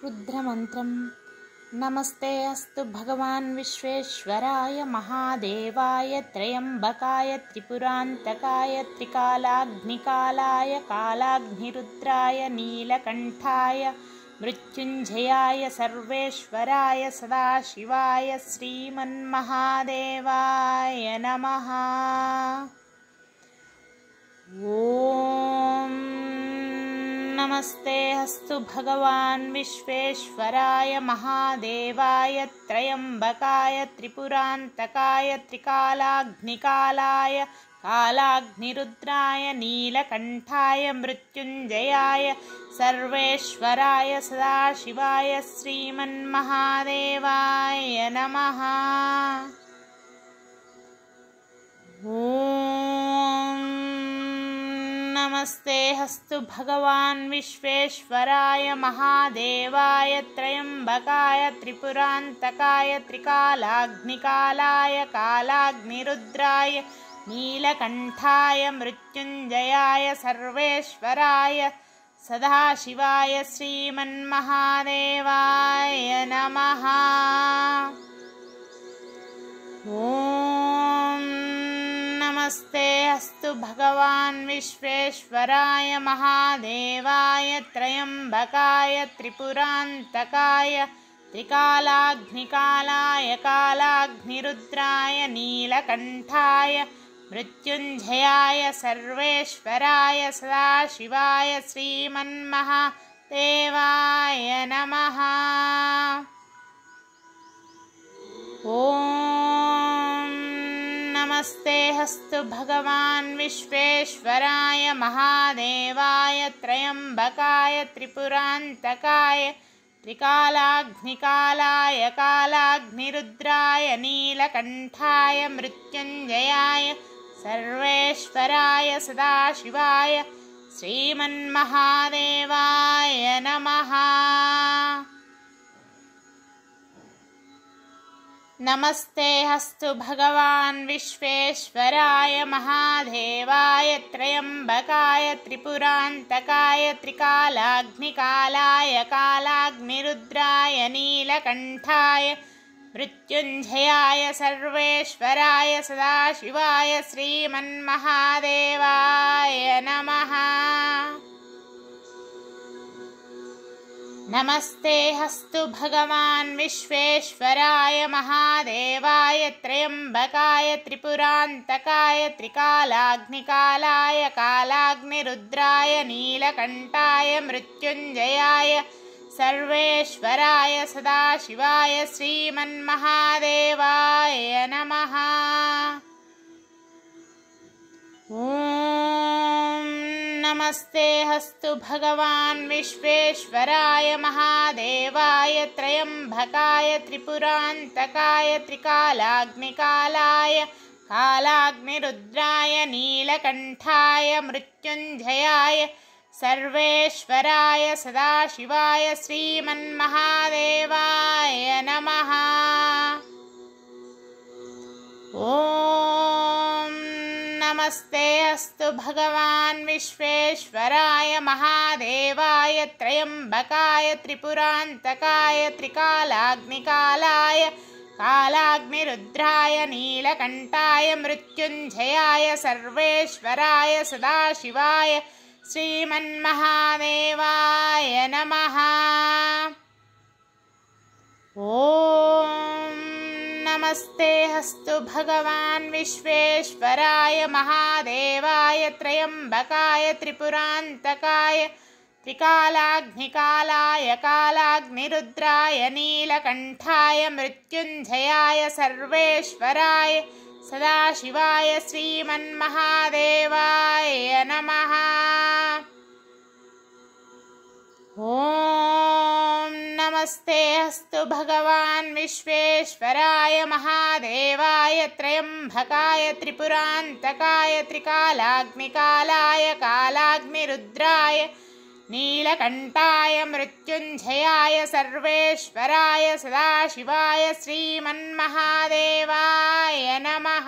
रुद्रमन्त्रं नमस्ते अस्तु भगवान् विश्वेश्वराय महादेवाय त्र्यम्बकाय त्रिपुरान्तकाय त्रिकालाग्निकालाय कालाग्निरुद्राय नीलकण्ठाय मृत्युञ्जयाय सर्वेश्वराय सदाशिवाय श्रीमन्महादेवाय नमः। ॐ नमस्ते अस्तु भगवान् विश्वेश्वराय महादेवाय त्र्यम्बकाय त्रिपुरान्तकाय त्रिकालाग्निकालाय कालाग्निरुद्राय नीलकण्ठाय मृत्युञ्जयाय सर्वेश्वराय सदाशिवाय श्रीमन्महादेवाय नमः। नमस्ते अस्तु भगवान् विश्वेश्वराय महादेवाय त्र्यम्बकाय त्रिपुरान्तकाय त्रिकालाग्निकालाय कालाग्निरुद्राय नीलकण्ठाय मृत्युञ्जयाय सर्वेश्वराय सदाशिवाय श्रीमन्महादेवाय नमः। नमस्ते अस्तु भगवान् विश्वेश्वराय महादेवाय त्र्यम्बकाय त्रिपुरान्तकाय त्रिकालाग्निकालाय कालाग्निरुद्राय नीलकण्ठाय मृत्युञ्जयाय सर्वेश्वराय सदाशिवाय श्रीमन्महादेवाय नमः। नमस्ते अस्तु भगवान् विश्वेश्वराय महादेवाय त्र्यम्बकाय त्रिपुरान्तकाय त्रिकालाग्निकालाय कालाग्निरुद्राय नीलकण्ठाय मृत्युञ्जयाय सर्वेश्वराय सदाशिवाय श्रीमन्महादेवाय नमः। नमस्ते अस्तु भगवान् विश्वेश्वराय महादेवाय त्र्यम्बकाय त्रिपुरान्तकाय त्रिकालाग्निकालाय कालाग्निरुद्राय नीलकण्ठाय मृत्युञ्जयाय सर्वेश्वराय सदाशिवाय श्रीमन्महादेवाय नमः। नमस्ते अस्तु भगवान् विश्वेश्वराय महादेवाय त्र्यम्बकाय त्रिपुरान्तकाय त्रिकालाग्निकालाय कालाग्निरुद्राय नीलकण्ठाय मृत्युञ्जयाय सर्वेश्वराय सदाशिवाय श्रीमन्महादेवाय नमः। नमस्ते अस्तु भगवान् विश्वेश्वराय महादेवाय त्र्यम्बकाय त्रिपुरान्तकाय त्रिकालाग्निकालाय कालाग्निरुद्राय नीलकण्ठाय मृत्युञ्जयाय सर्वेश्वराय सदाशिवाय श्रीमन्महादेवाय नमः। नमस्ते अस्तु भगवान् विश्वेश्वराय महादेवाय त्र्यम्बकाय त्रिपुरान्तकाय त्रिकालाग्निकालाय कालाग्निरुद्राय नीलकण्ठाय मृत्युञ्जयाय सर्वेश्वराय सदाशिवाय श्रीमन्महादेवाय नमः। नमस्ते अस्तु भगवान् विश्वेश्वराय महादेवाय त्र्यम्बकाय त्रिपुरान्तकाय त्रिकालाग्निकालाय कालाग्निरुद्राय नीलकण्ठाय मृत्युञ्जयाय सर्वेश्वराय सदाशिवाय श्रीमन्महादेवाय नमः। नमस्ते अस्तु भगवान् विश्वेश्वराय महादेवाय त्र्यम्बकाय त्रिपुरान्तकाय त्रिकालाग्निकालाय कालाग्निरुद्राय नीलकण्ठाय मृत्युञ्जयाय सर्वेश्वराय सदाशिवाय श्रीमन्महादेवाय नमः।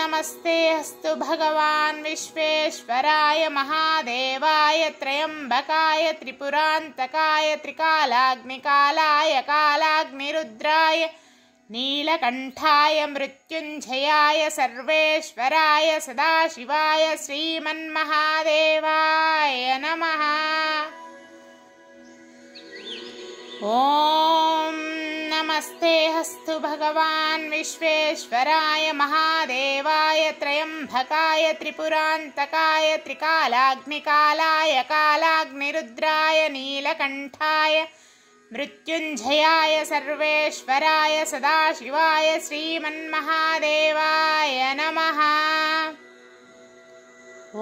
नमस्ते अस्तु भगवान् विश्वेश्वराय महादेवाय त्र्यम्बकाय त्रिपुरान्तकाय त्रिकालाग्निकालाय कालाग्निरुद्राय नीलकण्ठाय मृत्युञ्जयाय सर्वेश्वराय सदाशिवाय श्रीमन्महादेवाय नमः। ॐ नमस्ते अस्तु भगवान् विश्वेश्वराय महादेवाय त्र्यम्बकाय त्रिपुरान्तकाय त्रिकालाग्निकालाय कालाग्निरुद्राय नीलकण्ठाय मृत्युञ्जयाय सर्वेश्वराय सदाशिवाय श्रीमन्महादेवाय नमः। ॐ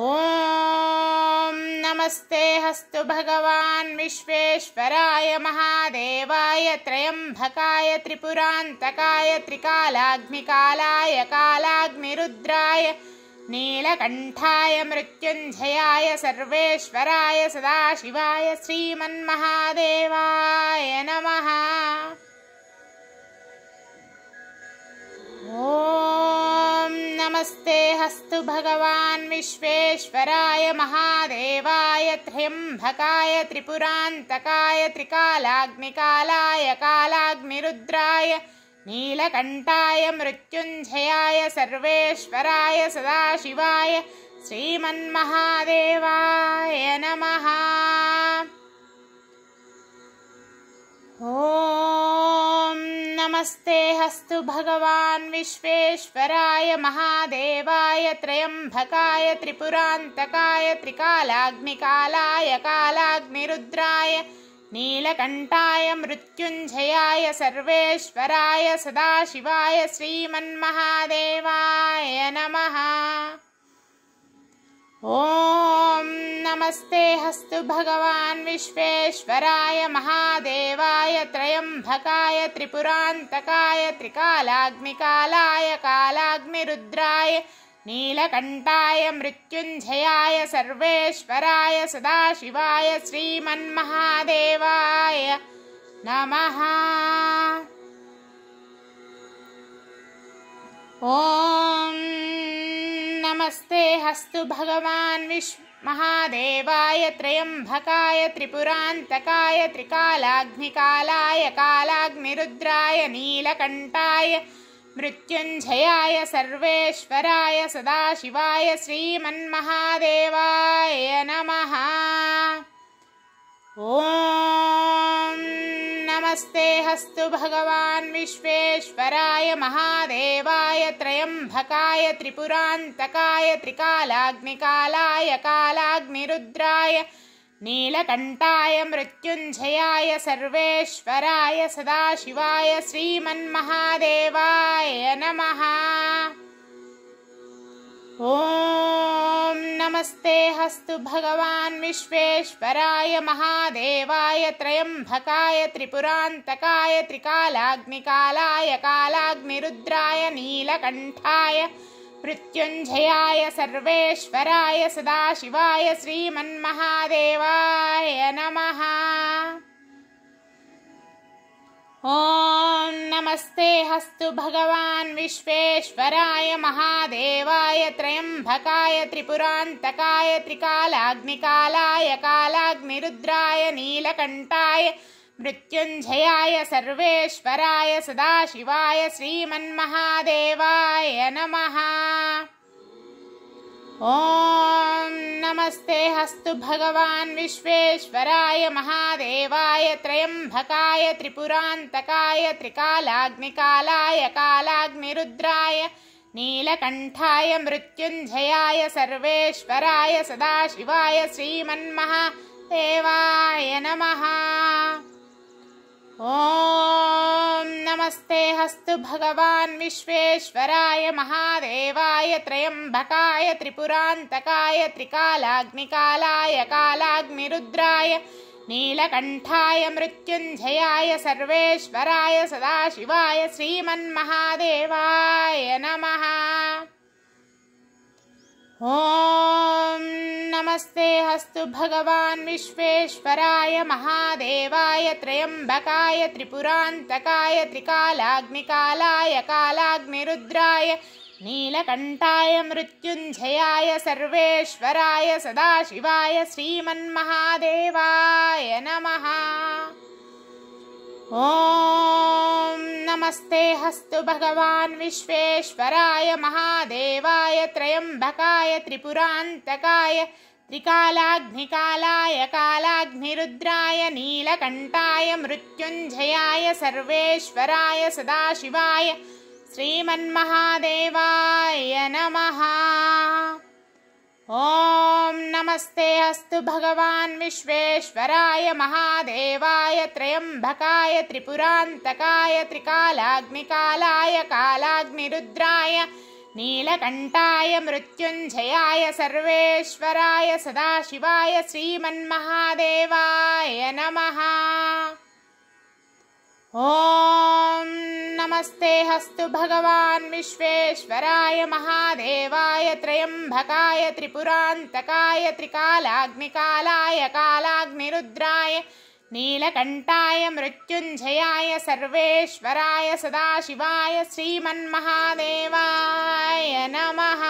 नमस्ते अस्तु भगवान् विश्वेश्वराय महादेवाय त्र्यम्बकाय त्रिपुरान्तकाय त्रिकालाग्निकालाय कालाग्निरुद्राय नीलकण्ठाय मृत्युञ्जयाय सर्वेश्वराय सदाशिवाय श्रीमन्महादेवाय नमः। ॐ नमस्ते अस्तु भगवान् विश्वेश्वराय महादेवाय त्र्यम्बकाय त्रिपुरान्तकाय त्रिकालाग्निकालाय कालाग्निरुद्राय नीलकण्ठाय मृत्युञ्जयाय सर्वेश्वराय सदाशिवाय श्रीमन्महादेवाय नमः। ॐ नमस्ते अस्तु भगवान् विश्वेश्वराय महादेवाय त्र्यम्बकाय त्रिपुरान्तकाय त्रिकालाग्निकालाय कालाग्निरुद्राय नीलकण्ठाय मृत्युञ्जयाय सर्वेश्वराय सदाशिवाय श्रीमन्महादेवाय नमः। ॐ नमस्ते अस्तु भगवान् विश्वेश्वराय महादेवाय त्र्यम्बकाय त्रिपुरान्तकाय त्रिकालाग्निकालाय कालाग्निरुद्राय नीलकण्ठाय मृत्युञ्जयाय सर्वेश्वराय सदाशिवाय श्रीमन्महादेवाय नमः। ॐ नमस्ते अस्तु भगवान् महादेवाय त्र्यम्बकाय त्रिपुरान्तकाय त्रिकालाग्निकालाय कालाग्निरुद्राय नीलकण्ठाय मृत्युञ्जयाय सर्वेश्वराय सदाशिवाय श्रीमन्महादेवाय नमः। ॐ नमस्ते अस्तु भगवान् विश्वेश्वराय महादेवाय त्र्यम्बकाय त्रिपुरान्तकाय त्रिकालाग्निकालाय कालाग्निरुद्राय नीलकण्ठाय मृत्युञ्जयाय सर्वेश्वराय सदाशिवाय श्रीमन्महादेवाय नमः। ॐ नमस्ते अस्तु भगवान् विश्वेश्वराय महादेवाय त्र्यम्बकाय त्रिपुरान्तकाय त्रिकालाग्निकालाय कालाग्निरुद्राय नीलकण्ठाय मृत्युञ्जयाय सर्वेश्वराय सदाशिवाय श्रीमन्महादेवाय नमः। ॐ नमस्ते अस्तु भगवान् विश्वेश्वराय महादेवाय त्र्यम्बकाय त्रिपुरान्तकाय त्रिकालाग्निकालाय कालाग्निरुद्राय नीलकण्ठाय मृत्युञ्जयाय सर्वेश्वराय सदाशिवाय श्रीमन्महादेवाय नमः। ॐ नमस्ते अस्तु भगवान् विश्वेश्वराय महादेवाय त्र्यम्बकाय त्रिपुरान्तकाय त्रिकालाग्निकालाय कालाग्निरुद्राय नीलकण्ठाय मृत्युञ्जयाय सर्वेश्वराय सदाशिवाय श्रीमन्महादेवाय नमः। ॐ नमस्ते अस्तु भगवान् विश्वेश्वराय महादेवाय त्र्यम्बकाय त्रिपुरान्तकाय त्रिकालाग्निकालाय कालाग्निरुद्राय नीलकण्ठाय मृत्युञ्जयाय सर्वेश्वराय सदाशिवाय श्रीमन्महादेवाय नमः। ॐ नमस्ते अस्तु भगवान् विश्वेश्वराय महादेवाय त्र्यम्बकाय त्रिपुरान्तकाय त्रिकालाग्निकालाय कालाग्निरुद्राय नीलकण्ठाय मृत्युञ्जयाय सर्वेश्वराय सदाशिवाय श्रीमन्महादेवाय नमः। ॐ नमस्ते हस्तु भगवान् विश्वेश्वराय महादेवाय त्र्यम्बकाय त्रिपुरान्तकाय त्रिकालाग्निकालाय कालाग्निरुद्राय नीलकण्ठाय मृत्युञ्जयाय सर्वेश्वराय सदाशिवाय श्रीमन्महादेवाय नमः। ॐ नमस्ते अस्तु भगवान् विश्वेश्वराय महादेवाय त्र्यम्बकाय त्रिपुरान्तकाय त्रिकालाग्निकालाय कालाग्निरुद्राय नीलकण्ठाय मृत्युञ्जयाय सर्वेश्वराय सदाशिवाय श्रीमन्महादेवाय नमः। ॐ नमस्ते हस्तु भगवान् विश्वेश्वराय महादेवाय त्र्यम्बकाय त्रिपुरान्तकाय त्रिकालाग्निकालाय कालाग्निरुद्राय नीलकण्ठाय मृत्युञ्जयाय सर्वेश्वराय सदाशिवाय श्रीमन्महादेवाय नमः।